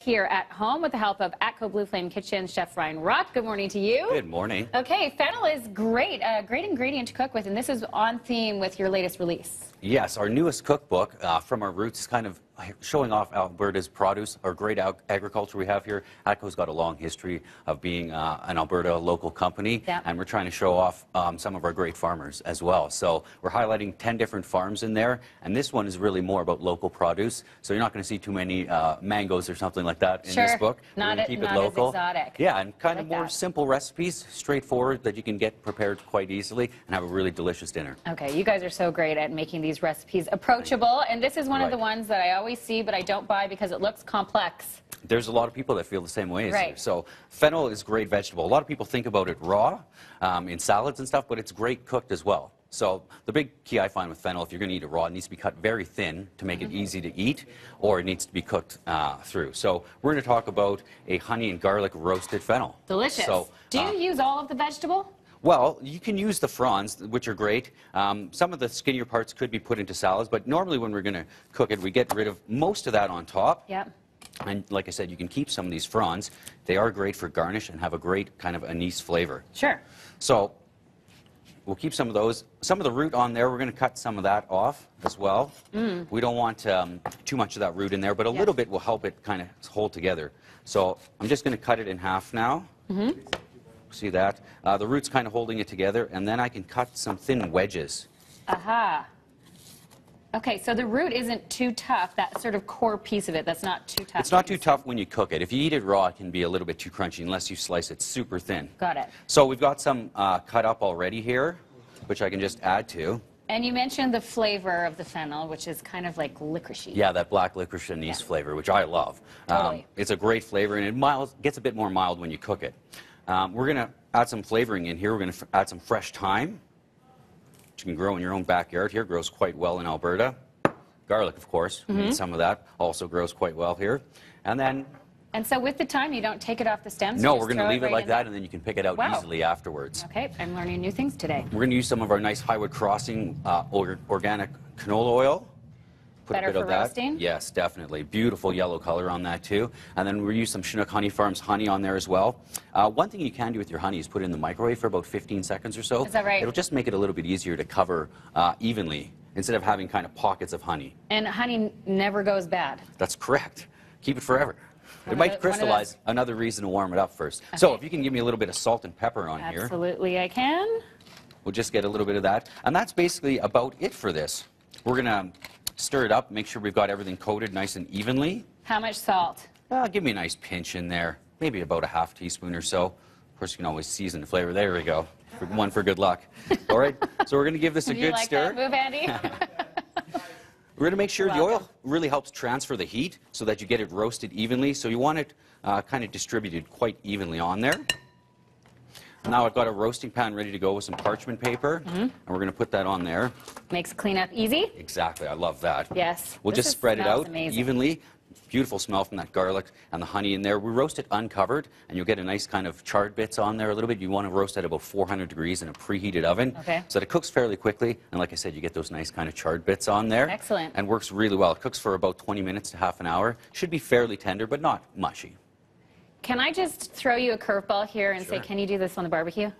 Here at home with the help of Atco Blue Flame Kitchen Chef Ryan Roque. Good morning to you. Good morning. Okay, fennel is great, a great ingredient to cook with, and this is on theme with your latest release. Yes, our newest cookbook, From Our Roots, kind of showing off Alberta's produce, our great agriculture we have here. Atco's got a long history of being an Alberta local company, and we're trying to show off some of our great farmers as well. So we're highlighting 10 different farms in there, and this one is really more about local produce. So you're not going to see too many mangoes or something like that in this book. Not, keep not it local. as exotic. Yeah, and kind of more simple recipes, straightforward, that you can get prepared quite easily and have a really delicious dinner. Okay, you guys are so great at making these recipes approachable, and this is one of the ones that I always see but I don't buy because it looks complex. There's a lot of people that feel the same way as you. So fennel is a great vegetable. A lot of people think about it raw in salads and stuff, but it's great cooked as well. So the big key I find with fennel, if you're going to eat it raw, it needs to be cut very thin to make it easy to eat, or it needs to be cooked through. So we're going to talk about a honey and garlic roasted fennel. Delicious. So, do you use all of the vegetable? Well, you can use the fronds, which are great. Some of the skinnier parts could be put into salads, but normally when we're going to cook it, we get rid of most of that on top. Yep. And like I said, you can keep some of these fronds. They are great for garnish and have a great kind of anise flavor. Sure. So we'll keep some of those. Some of the root on there, we're going to cut some of that off as well. We don't want too much of that root in there, but a little bit will help it kind of hold together. So I'm just going to cut it in half now. See that? The root's kind of holding it together, and then I can cut some thin wedges. Aha. Okay, so the root isn't too tough, that sort of core piece of it, that's not too tough. It's not too tough when you cook it. If you eat it raw, it can be a little bit too crunchy unless you slice it super thin. Got it. So we've got some cut up already here, which I can just add to. And you mentioned the flavor of the fennel, which is kind of like licoricey. Yeah, that black licorice anise flavor, which I love. Totally. It's a great flavor, and it gets a bit more mild when you cook it. We're going to add some flavoring in here. We're going to add some fresh thyme, which you can grow in your own backyard here. It grows quite well in Alberta. Garlic, of course. We need some of that. Also grows quite well here. And then... And so with the thyme, you don't take it off the stems? No, we're going to leave it like that, and then you can pick it out easily afterwards. Okay, I'm learning new things today. We're going to use some of our nice Highwood Crossing organic canola oil. Put Better a bit for of that. roasting? Yes, definitely. Beautiful yellow color on that too. And then we'll use some Chinook Honey Farms honey on there as well. One thing you can do with your honey is put it in the microwave for about 15 seconds or so. Is that right? It'll just make it a little bit easier to cover evenly instead of having kind of pockets of honey. And honey never goes bad. That's correct. Keep it forever. It might crystallize. Another reason to warm it up first. Okay. So if you can give me a little bit of salt and pepper on here. Absolutely, I can. We'll just get a little bit of that. And that's basically about it for this. We're going to stir it up, make sure we've got everything coated nice and evenly. How much salt? Give me a nice pinch in there, maybe about a ½ teaspoon or so. Of course, you can always season the flavor. There we go. One for good luck. All right, so we're going to give this a good stir. You like that move, Andy? We're going to make sure the oil really helps transfer the heat so that you get it roasted evenly. So you want it kind of distributed quite evenly on there. Now I've got a roasting pan ready to go with some parchment paper, and we're going to put that on there. Makes cleanup easy. Exactly, I love that. Yes. We'll just spread it out evenly. Beautiful smell from that garlic and the honey in there. We roast it uncovered, and you'll get a nice kind of charred bits on there a little bit. You want to roast at about 400 degrees in a preheated oven, so that it cooks fairly quickly. And like I said, you get those nice kind of charred bits on there. Excellent. And works really well. It cooks for about 20 minutes to ½ an hour. Should be fairly tender, but not mushy. Can I just throw you a curveball here and say, can you do this on the barbecue?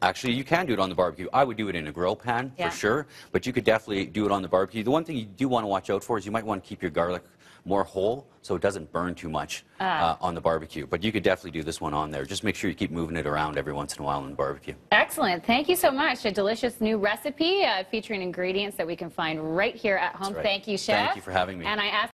Actually, you can do it on the barbecue. I would do it in a grill pan for sure, but you could definitely do it on the barbecue. The one thing you do want to watch out for is you might want to keep your garlic more whole so it doesn't burn too much on the barbecue. But you could definitely do this one on there. Just make sure you keep moving it around every once in a while on the barbecue. Excellent. Thank you so much. A delicious new recipe featuring ingredients that we can find right here at home. Thank you, Chef. Thank you for having me. And I asked